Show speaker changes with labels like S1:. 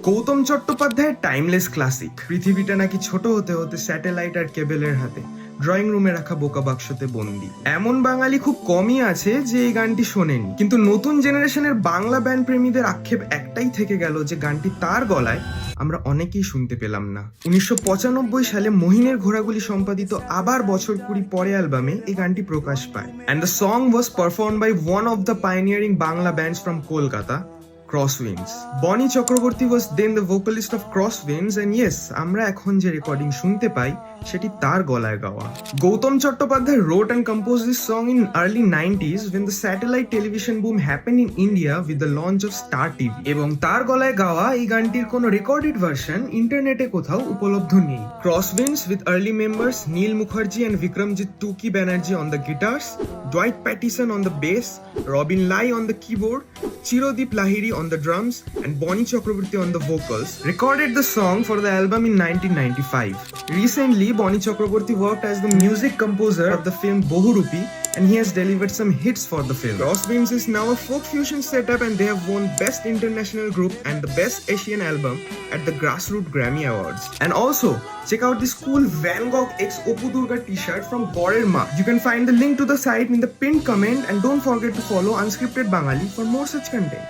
S1: গৌতম চট্টোপাধ্যায়ের timeless classic. পৃথিবীটা নাকি ছোট হতে হতে স্যাটেলাইট আর কেবেলের হাতে, ড্রয়িং রুমে রাখা বোকা বাক্সতে বন্দি। এমন বাঙালি খুব কমই আছে যে এই গানটি শোনেনি। কিন্তু নতুন জেনারেশনের বাংলা ব্যান্ড প্রেমীদের আক্ষেপ একটাই থেকে গেল যে গানটি তার গলায় আমরা অনেকেই শুনতে পেলাম না। 1995 সালে মহিনের ঘোড়াগুলি সম্পাদিত আবার বছর 20 পরে অ্যালবামে এই গানটি প্রকাশ পায়। And the song was performed by one of the pioneering Bangla bands from Kolkata, Crosswinds. Bonnie Chakraborty was then the vocalist of Crosswinds, and yes, আমরা এখন যে রেকর্ডিং শুনতে পাই সেটি তার গলায় গাওয়া। Gautam Chattopadhyay wrote and composed this song in early 90s when the satellite television boom happened in India with the launch of Star TV. এবং তার গলায় গাওয়া এই গানটির কোনো রেকর্ডেড ভার্সন ইন্টারনেটে কোথাও উপলব্ধ নেই। Crosswinds with early members Neil Mukherjee and Vikramjit Tuki Banerjee on the guitars, Dwight Pattison on the bass, Robin Lai on the keyboard, Chirodip Lahiri on the drums, and Bonnie Chakraborty on the vocals, recorded the song for the album in 1995. Recently, Bonnie Chakraborty worked as the music composer of the film Bohurupi, and he has delivered some hits for the film. Crosswinds is now a folk fusion setup, and they have won Best International Group and the Best Asian Album at the Grassroots Grammy Awards. And also, check out this cool Van Gogh x Opu Durga t-shirt from Gorer Ma. You can find the link to the site in the pinned comment, and don't forget to follow Unscripted Bangali for more such content.